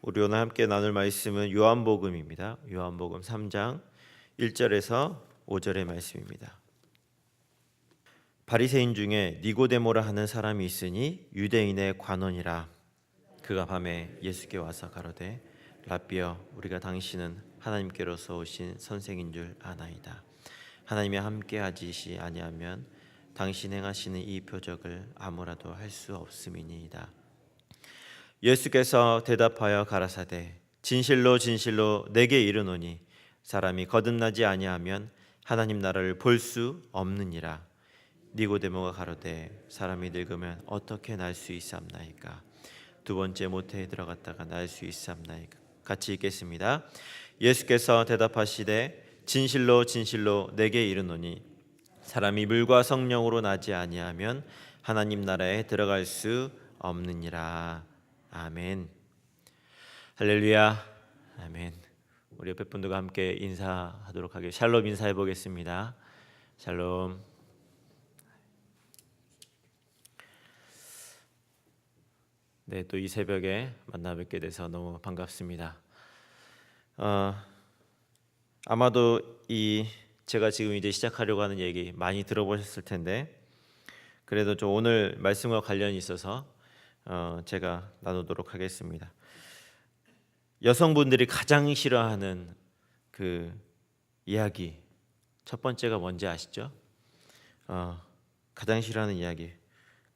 우리 오늘 함께 나눌 말씀은 요한복음입니다. 요한복음 3장 1절에서 5절의 말씀입니다. 바리새인 중에 니고데모라 하는 사람이 있으니 유대인의 관원이라. 그가 밤에 예수께 와서 가로되 라삐여, 우리가 당신은 하나님께로서 오신 선생인 줄 아나이다. 하나님이 함께하시지 아니하면 당신 행하시는 이 표적을 아무라도 할 수 없음이니이다. 예수께서 대답하여 가라사대 진실로 진실로 내게 이르노니 사람이 거듭나지 아니하면 하나님 나라를 볼 수 없느니라. 니고데모가 가로되 사람이 늙으면 어떻게 날 수 있사옵나이까? 두 번째 모태에 들어갔다가 날 수 있사옵나이까? 같이 읽겠습니다. 예수께서 대답하시되 진실로 진실로 내게 이르노니 사람이 물과 성령으로 나지 아니하면 하나님 나라에 들어갈 수 없느니라. 아멘. 할렐루야. 아멘. 우리 옆에 분들과 함께 인사하도록 하겠습니다. 샬롬 인사해 보겠습니다. 샬롬. 네, 또 이 새벽에 만나 뵙게 돼서 너무 반갑습니다. 아마도 제가 지금 이제 시작하려고 하는 얘기 많이 들어보셨을 텐데, 그래도 좀 오늘 말씀과 관련이 있어서 제가 나누도록 하겠습니다. 여성분들이 가장 싫어하는 그 이야기, 첫 번째가 뭔지 아시죠? 가장 싫어하는 이야기,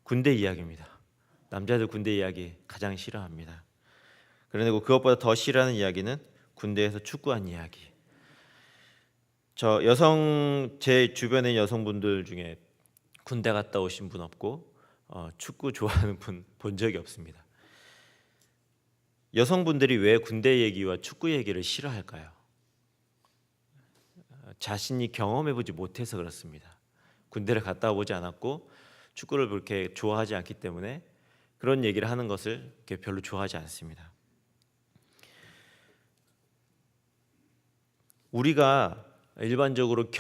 군대 이야기입니다. 남자들 군대 이야기 가장 싫어합니다. 그런데 그것보다 더 싫어하는 이야기는 군대에서 축구한 이야기. 제 주변의 여성분들 중에 군대 갔다 오신 분 없고 축구 좋아하는 분 본 적이 없습니다. 여성분들이 왜 군대 얘기와 축구 얘기를 싫어할까요? 자신이 경험해보지 못해서 그렇습니다. 군대를 갔다 오지 않았고 축구를 그렇게 좋아하지 않기 때문에 그런 얘기를 하는 것을 별로 좋아하지 않습니다. 우리가 일반적으로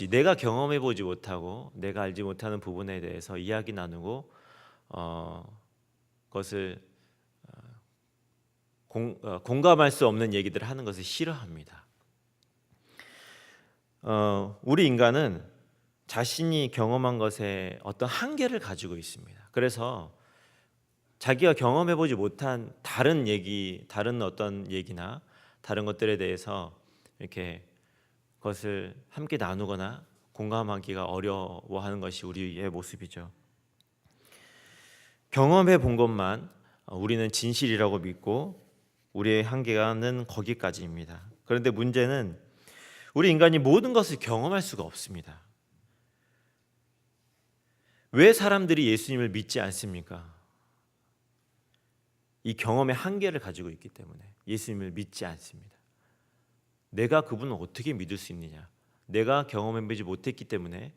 내가 경험해보지 못하고 내가 알지 못하는 부분에 대해서 이야기 나누고 그것을 공감할 수 없는 얘기들을 하는 것을 싫어합니다. 우리 인간은 자신이 경험한 것에 어떤 한계를 가지고 있습니다. 그래서 자기가 경험해보지 못한 다른 어떤 얘기나 다른 것들에 대해서 이렇게 그것을 함께 나누거나 공감하기가 어려워하는 것이 우리의 모습이죠. 경험해 본 것만 우리는 진실이라고 믿고 우리의 한계는 거기까지입니다. 그런데 문제는 우리 인간이 모든 것을 경험할 수가 없습니다. 왜 사람들이 예수님을 믿지 않습니까? 이 경험의 한계를 가지고 있기 때문에 예수님을 믿지 않습니다. 내가 그분을 어떻게 믿을 수 있느냐? 내가 경험해보지 못했기 때문에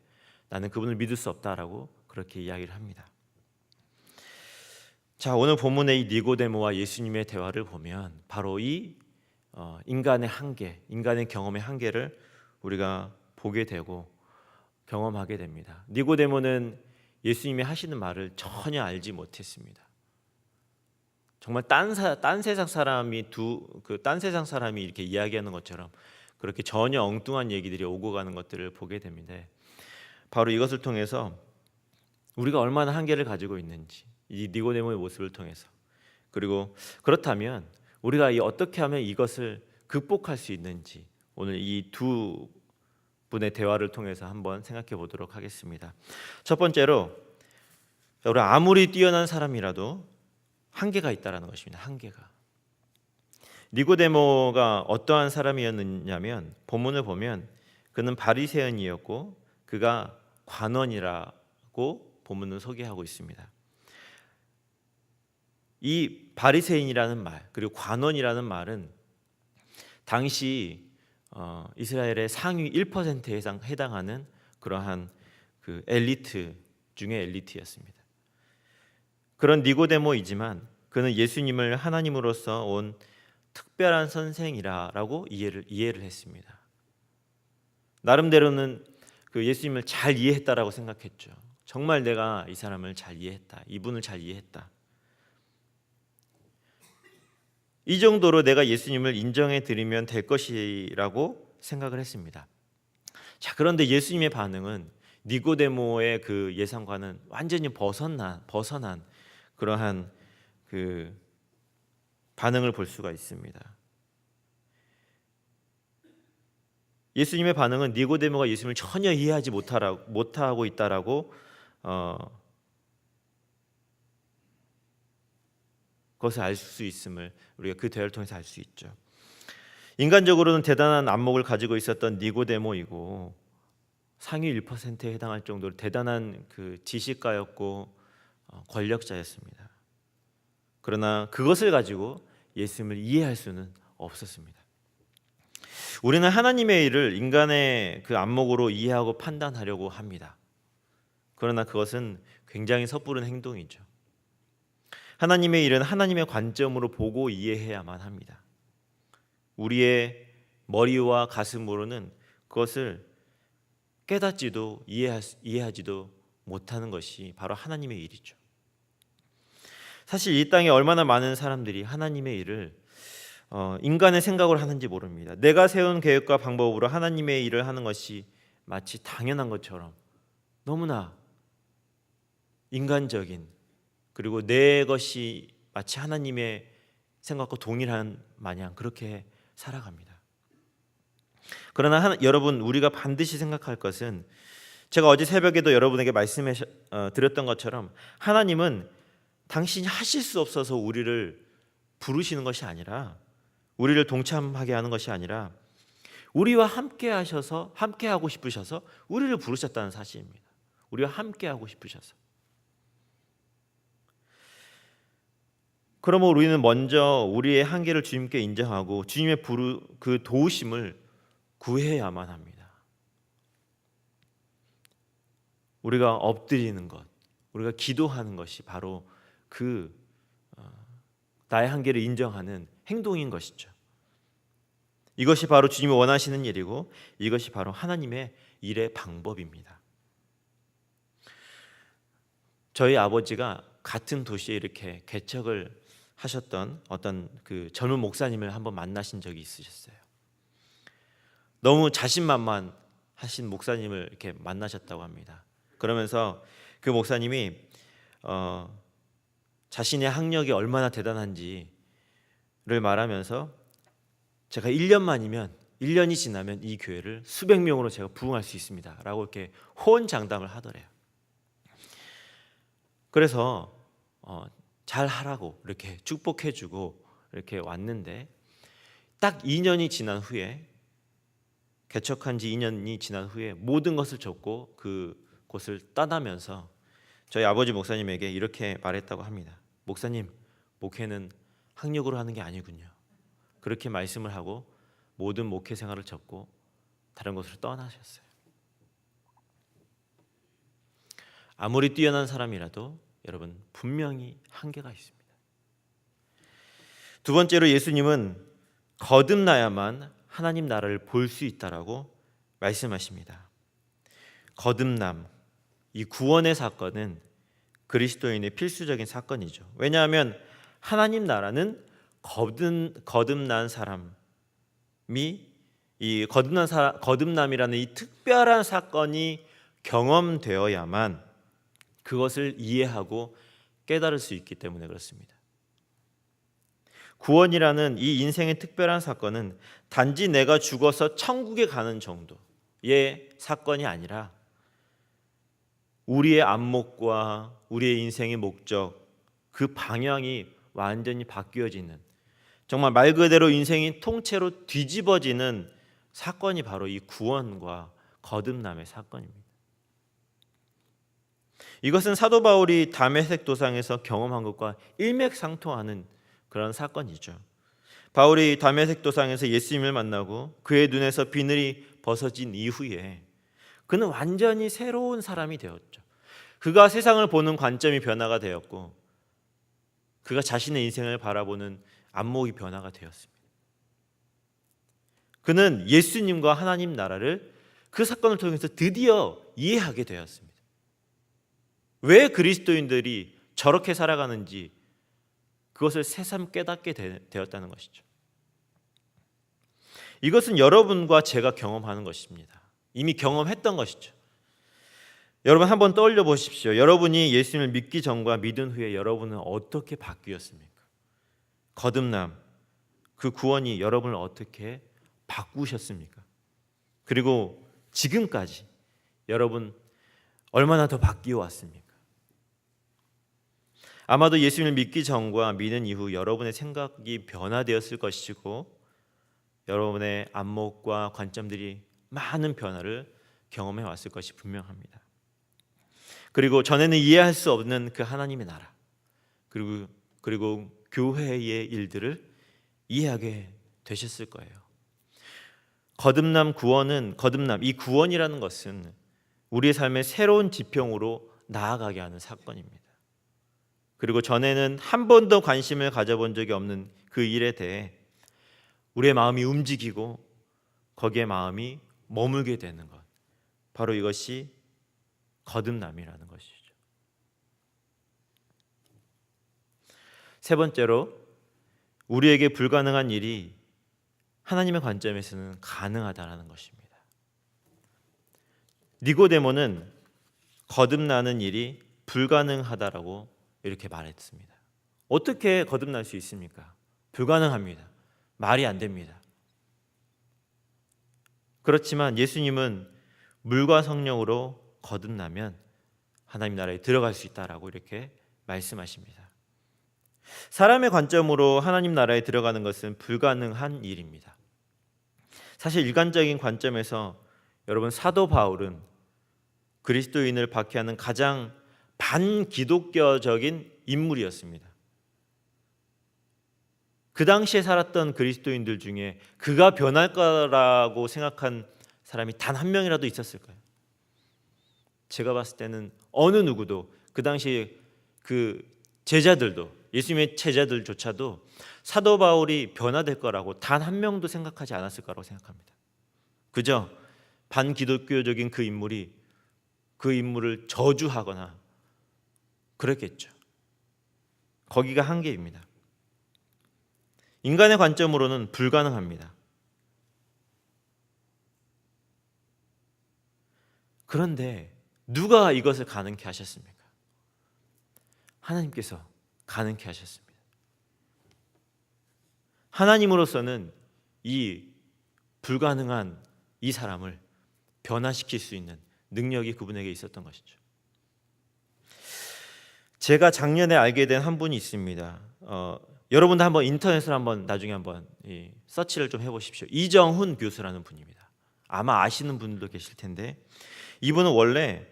나는 그분을 믿을 수 없다라고 그렇게 이야기를 합니다. 자, 오늘 본문의 이 니고데모와 예수님의 대화를 보면 바로 이 인간의 한계, 인간의 경험의 한계를 우리가 보게 되고 경험하게 됩니다. 니고데모는 예수님이 하시는 말을 전혀 알지 못했습니다. 정말 딴 세상 사람이 이렇게 이야기하는 것처럼 그렇게 전혀 엉뚱한 얘기들이 오고 가는 것들을 보게 됩니다. 바로 이것을 통해서 우리가 얼마나 한계를 가지고 있는지, 이 니고데모의 모습을 통해서, 그리고 그렇다면 우리가 어떻게 하면 이것을 극복할 수 있는지 오늘 이 두 분의 대화를 통해서 한번 생각해 보도록 하겠습니다. 첫 번째로, 우리 아무리 뛰어난 사람이라도 한계가 있다라는 것입니다. 한계가. 니고데모가 어떠한 사람이었느냐면 본문을 보면 그는 바리새인이었고 그가 관원이라고 본문은 소개하고 있습니다. 이 바리새인이라는 말, 그리고 관원이라는 말은 당시 이스라엘의 상위 1%에 해당하는 그러한 그 엘리트 중에 엘리트였습니다. 그런 니고데모이지만 그는 예수님을 하나님으로서 온 특별한 선생이라고 이해를 했습니다. 나름대로는 그 예수님을 잘 이해했다라고 생각했죠. 정말 내가 이 사람을 잘 이해했다. 이분을 잘 이해했다. 이 정도로 내가 예수님을 인정해 드리면 될 것이라고 생각을 했습니다. 자, 그런데 예수님의 반응은 니고데모의 그 예상과는 완전히 벗어난 그러한 그 반응을 볼 수가 있습니다. 예수님의 반응은 니고데모가 예수님을 전혀 이해하지 못하고 있다라고 그것을 알 수 있음을 우리가 그 대화를 통해서 알 수 있죠. 인간적으로는 대단한 안목을 가지고 있었던 니고데모이고 상위 1%에 해당할 정도로 대단한 그 지식가였고 권력자였습니다. 그러나 그것을 가지고 예수님을 이해할 수는 없었습니다. 우리는 하나님의 일을 인간의 그 안목으로 이해하고 판단하려고 합니다. 그러나 그것은 굉장히 섣부른 행동이죠. 하나님의 일은 하나님의 관점으로 보고 이해해야만 합니다. 우리의 머리와 가슴으로는 그것을 깨닫지도 이해하지도 못하는 것이 바로 하나님의 일이죠. 사실 이 땅에 얼마나 많은 사람들이 하나님의 일을 인간의 생각으로 하는지 모릅니다. 내가 세운 계획과 방법으로 하나님의 일을 하는 것이 마치 당연한 것처럼 너무나 인간적인, 그리고 내 것이 마치 하나님의 생각과 동일한 마냥 그렇게 살아갑니다. 그러나 여러분, 우리가 반드시 생각할 것은, 제가 어제 새벽에도 여러분에게 말씀해 드렸던 것처럼, 하나님은 당신이 하실 수 없어서 우리를 부르시는 것이 아니라, 우리를 동참하게 하는 것이 아니라 우리와 함께 하고 싶으셔서 우리를 부르셨다는 사실입니다. 우리와 함께 하고 싶으셔서. 그러므로 우리는 먼저 우리의 한계를 주님께 인정하고 주님의 그 도우심을 구해야만 합니다. 우리가 엎드리는 것, 우리가 기도하는 것이 바로 나의 한계를 인정하는 행동인 것이죠. 이것이 바로 주님이 원하시는 일이고 이것이 바로 하나님의 일의 방법입니다. 저희 아버지가 같은 도시에 이렇게 개척을 하셨던 어떤 그 젊은 목사님을 한번 만나신 적이 있으셨어요. 너무 자신만만하신 목사님을 이렇게 만나셨다고 합니다. 그러면서 그 목사님이 자신의 학력이 얼마나 대단한지를 말하면서, 제가 1년이 지나면 이 교회를 수백 명으로 제가 부흥할 수 있습니다 라고 이렇게 호언장담을 하더래요. 그래서 잘 하라고 이렇게 축복해주고 이렇게 왔는데, 딱 2년이 지난 후에, 개척한 지 2년이 지난 후에 모든 것을 접고 그곳을 떠나면서 저희 아버지 목사님에게 이렇게 말했다고 합니다. 목사님, 목회는 학력으로 하는 게 아니군요. 그렇게 말씀을 하고 모든 목회 생활을 접고 다른 곳으로 떠나셨어요. 아무리 뛰어난 사람이라도 여러분, 분명히 한계가 있습니다. 두 번째로, 예수님은 거듭나야만 하나님 나라를 볼 수 있다라고 말씀하십니다. 거듭남, 이 구원의 사건은 그리스도인의 필수적인 사건이죠. 왜냐하면 하나님 나라는 거듭난 사람이, 이 거듭남이라는 이 특별한 사건이 경험되어야만 그것을 이해하고 깨달을 수 있기 때문에 그렇습니다. 구원이라는 이 인생의 특별한 사건은 단지 내가 죽어서 천국에 가는 정도의 사건이 아니라 우리의 안목과 우리의 인생의 목적, 그 방향이 완전히 바뀌어지는, 정말 말 그대로 인생이 통째로 뒤집어지는 사건이 바로 이 구원과 거듭남의 사건입니다. 이것은 사도 바울이 다메섹 도상에서 경험한 것과 일맥상통하는 그런 사건이죠. 바울이 다메섹 도상에서 예수님을 만나고 그의 눈에서 비늘이 벗어진 이후에 그는 완전히 새로운 사람이 되었죠. 그가 세상을 보는 관점이 변화가 되었고 그가 자신의 인생을 바라보는 안목이 변화가 되었습니다. 그는 예수님과 하나님 나라를 그 사건을 통해서 드디어 이해하게 되었습니다. 왜 그리스도인들이 저렇게 살아가는지 그것을 새삼 깨닫게 되었다는 것이죠. 이것은 여러분과 제가 경험하는 것입니다. 이미 경험했던 것이죠. 여러분 한번 떠올려 보십시오. 여러분이 예수님을 믿기 전과 믿은 후에 여러분은 어떻게 바뀌었습니까? 거듭남, 그 구원이 여러분을 어떻게 바꾸셨습니까? 그리고 지금까지 여러분 얼마나 더 바뀌어 왔습니까? 아마도 예수님을 믿기 전과 믿는 이후 여러분의 생각이 변화되었을 것이고 여러분의 안목과 관점들이 많은 변화를 경험해 왔을 것이 분명합니다. 그리고 전에는 이해할 수 없는 그 하나님의 나라 그리고 교회의 일들을 이해하게 되셨을 거예요. 거듭남, 이 구원이라는 것은 우리의 삶의 새로운 지평으로 나아가게 하는 사건입니다. 그리고 전에는 한 번도 관심을 가져본 적이 없는 그 일에 대해 우리의 마음이 움직이고 거기에 마음이 머물게 되는 것, 바로 이것이 거듭남이라는 것이죠. 세 번째로, 우리에게 불가능한 일이 하나님의 관점에서는 가능하다는 것입니다. 니고데모는 거듭나는 일이 불가능하다라고 이렇게 말했습니다. 어떻게 거듭날 수 있습니까? 불가능합니다. 말이 안 됩니다. 그렇지만 예수님은 물과 성령으로 거듭나면 하나님 나라에 들어갈 수 있다라고 이렇게 말씀하십니다. 사람의 관점으로 하나님 나라에 들어가는 것은 불가능한 일입니다. 사실 일관적인 관점에서 여러분, 사도 바울은 그리스도인을 박해하는 가장 반기독교적인 인물이었습니다. 그 당시에 살았던 그리스도인들 중에 그가 변할 거라고 생각한 사람이 단 한 명이라도 있었을까요? 제가 봤을 때는 어느 누구도, 그 당시 그 제자들도, 예수님의 제자들조차도 사도 바울이 변화될 거라고 단 한 명도 생각하지 않았을 거라고 생각합니다. 그저 반기독교적인 그 인물을 저주하거나 그랬겠죠. 거기가 한계입니다. 인간의 관점으로는 불가능합니다. 그런데 누가 이것을 가능케 하셨습니까? 하나님께서 가능케 하셨습니다. 하나님으로서는 이 불가능한 이 사람을 변화시킬 수 있는 능력이 그분에게 있었던 것이죠. 제가 작년에 알게 된 한 분이 있습니다. 여러분도 한번 인터넷을 나중에 한번 서치를 좀 해보십시오. 이정훈 교수라는 분입니다. 아마 아시는 분들도 계실 텐데, 이분은 원래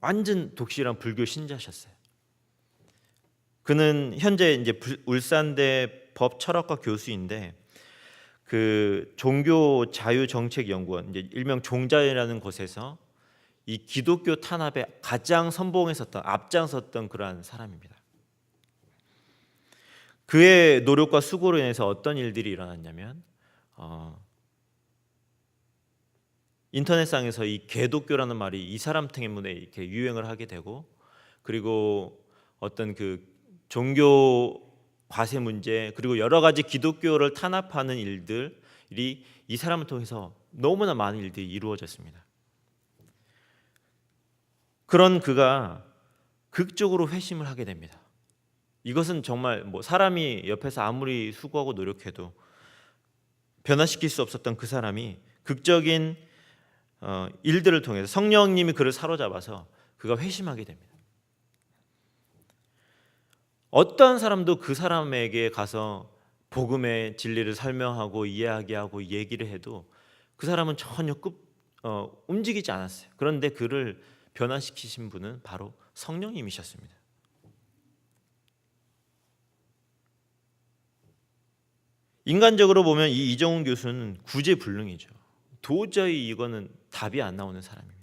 완전 독실한 불교 신자셨어요. 그는 현재 이제 울산대 법철학과 교수인데, 그 종교 자유 정책 연구원, 이제 일명 종자이라는 곳에서 이 기독교 탄압에 가장 앞장섰던 그러한 사람입니다. 그의 노력과 수고로 인해서 어떤 일들이 일어났냐면, 인터넷상에서 이 개독교라는 말이 이 사람 때문에 이렇게 유행을 하게 되고, 그리고 어떤 그 종교 과세 문제, 그리고 여러 가지 기독교를 탄압하는 일들이 이 사람을 통해서 너무나 많은 일들이 이루어졌습니다. 그런 그가 극적으로 회심을 하게 됩니다. 이것은 정말 사람이 옆에서 아무리 수고하고 노력해도 변화시킬 수 없었던 그 사람이 극적인 일들을 통해서 성령님이 그를 사로잡아서 그가 회심하게 됩니다. 어떤 사람도 그 사람에게 가서 복음의 진리를 설명하고 이야기하고 얘기를 해도 그 사람은 전혀 움직이지 않았어요. 그런데 그를 변화시키신 분은 바로 성령님이셨습니다. 인간적으로 보면 이 이정훈 교수는 구제불능이죠. 도저히 이거는 답이 안 나오는 사람입니다.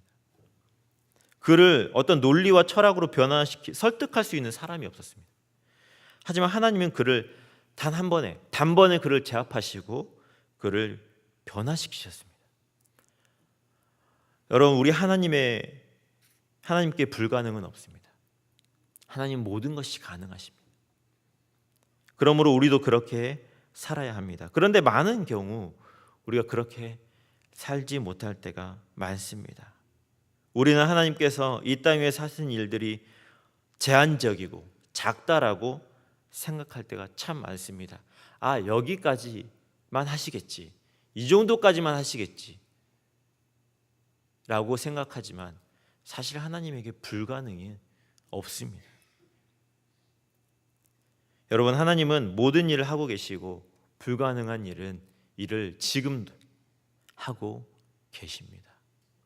그를 어떤 논리와 철학으로 설득할 수 있는 사람이 없었습니다. 하지만 하나님은 그를 단번에 그를 제압하시고 그를 변화시키셨습니다. 여러분, 우리 하나님께 불가능은 없습니다. 하나님 모든 것이 가능하십니다. 그러므로 우리도 그렇게 살아야 합니다. 그런데 많은 경우 우리가 그렇게 살지 못할 때가 많습니다. 우리는 하나님께서 이 땅 위에 하신 일들이 제한적이고 작다라고 생각할 때가 참 많습니다. 여기까지만 하시겠지, 이 정도까지만 하시겠지 라고 생각하지만 사실 하나님에게 불가능이 없습니다. 여러분, 하나님은 모든 일을 하고 계시고 불가능한 일을 지금도 하고 계십니다.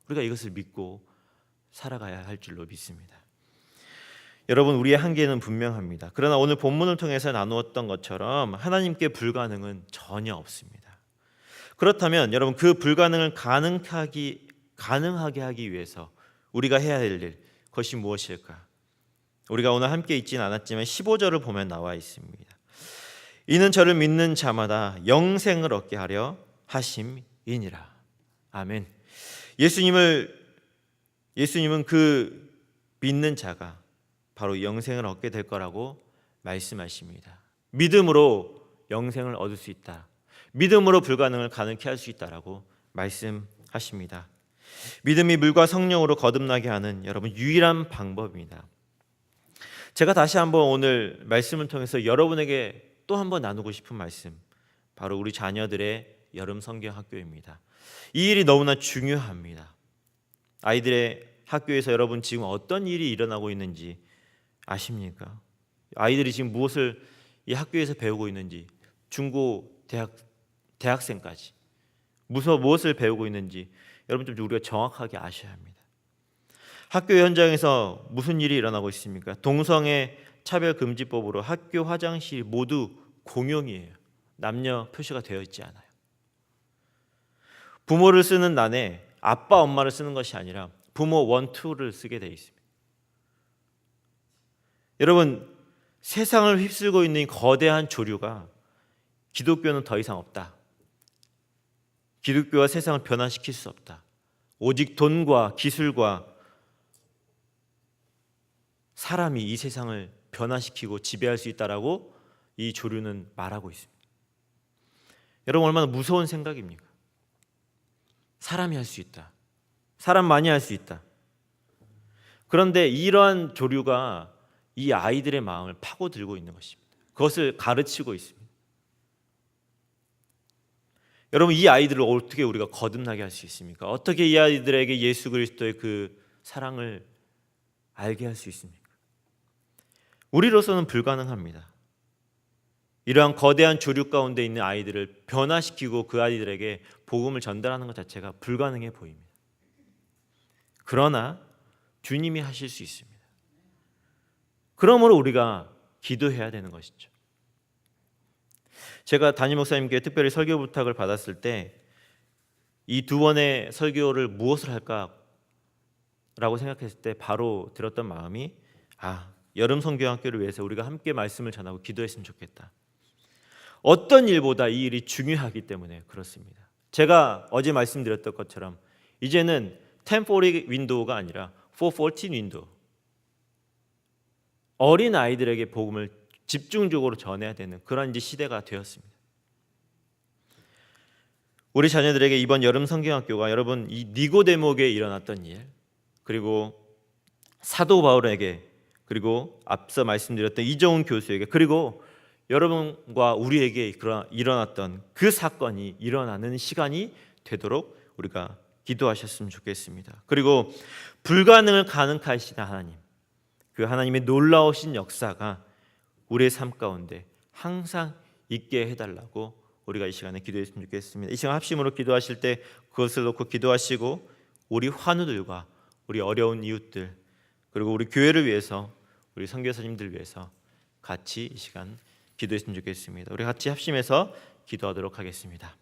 우리가 이것을 믿고 살아가야 할 줄로 믿습니다. 여러분, 우리의 한계는 분명합니다. 그러나 오늘 본문을 통해서 나누었던 것처럼 하나님께 불가능은 전혀 없습니다. 그렇다면 여러분, 그 불가능을 가능하게 하기 위해서 우리가 해야 할 일, 그것이 무엇일까? 우리가 오늘 함께 읽진 않았지만 15절을 보면 나와 있습니다. 이는 저를 믿는 자마다 영생을 얻게 하려 하심이니라. 아멘. 예수님은 그 믿는 자가 바로 영생을 얻게 될 거라고 말씀하십니다. 믿음으로 영생을 얻을 수 있다. 믿음으로 불가능을 가능케 할 수 있다라고 말씀하십니다. 믿음이 물과 성령으로 거듭나게 하는 여러분 유일한 방법입니다. 제가 다시 한번 오늘 말씀을 통해서 여러분에게 또 한번 나누고 싶은 말씀, 바로 우리 자녀들의 여름 성경학교입니다. 이 일이 너무나 중요합니다. 아이들의 학교에서 여러분 지금 어떤 일이 일어나고 있는지 아십니까? 아이들이 지금 무엇을 이 학교에서 배우고 있는지, 중고, 대학생까지 무엇을 배우고 있는지 여러분 좀 우리가 정확하게 아셔야 합니다. 학교 현장에서 무슨 일이 일어나고 있습니까? 동성애 차별금지법으로 학교 화장실이 모두 공용이에요. 남녀 표시가 되어 있지 않아요. 부모를 쓰는 난에 아빠, 엄마를 쓰는 것이 아니라 부모 1, 2를 쓰게 되어 있습니다. 여러분, 세상을 휩쓸고 있는 거대한 조류가 기독교는 더 이상 없다. 기독교와 세상을 변화시킬 수 없다. 오직 돈과 기술과 사람이 이 세상을 변화시키고 지배할 수 있다라고 이 조류는 말하고 있습니다. 여러분, 얼마나 무서운 생각입니까? 사람이 할 수 있다. 사람만이 할 수 있다. 그런데 이러한 조류가 이 아이들의 마음을 파고들고 있는 것입니다. 그것을 가르치고 있습니다. 여러분, 이 아이들을 어떻게 우리가 거듭나게 할 수 있습니까? 어떻게 이 아이들에게 예수 그리스도의 그 사랑을 알게 할 수 있습니까? 우리로서는 불가능합니다. 이러한 거대한 조류 가운데 있는 아이들을 변화시키고 그 아이들에게 복음을 전달하는 것 자체가 불가능해 보입니다. 그러나 주님이 하실 수 있습니다. 그러므로 우리가 기도해야 되는 것이죠. 제가 담임 목사님께 특별히 설교 부탁을 받았을 때 이 2번의 설교를 무엇을 할까라고 생각했을 때 바로 들었던 마음이 여름 성경학교를 위해서 우리가 함께 말씀을 전하고 기도했으면 좋겠다. 어떤 일보다 이 일이 중요하기 때문에 그렇습니다. 제가 어제 말씀드렸던 것처럼 이제는 1040 윈도우가 아니라 414 윈도우, 어린 아이들에게 복음을 집중적으로 전해야 되는 그런 이제 시대가 되었습니다. 우리 자녀들에게 이번 여름 성경학교가 여러분 이 니고데모에게 일어났던 일, 그리고 사도 바울에게, 그리고 앞서 말씀드렸던 이정훈 교수에게, 그리고 여러분과 우리에게 일어났던 그 사건이 일어나는 시간이 되도록 우리가 기도하셨으면 좋겠습니다. 그리고 불가능을 가능케 하시는 하나님, 그 하나님의 놀라우신 역사가 우리의 삶 가운데 항상 있게 해달라고 우리가 이 시간에 기도했으면 좋겠습니다. 이 시간 합심으로 기도하실 때 그것을 놓고 기도하시고 우리 환우들과 우리 어려운 이웃들, 그리고 우리 교회를 위해서, 우리 선교사님들 위해서 같이 이 시간 기도했으면 좋겠습니다. 우리 같이 합심해서 기도하도록 하겠습니다.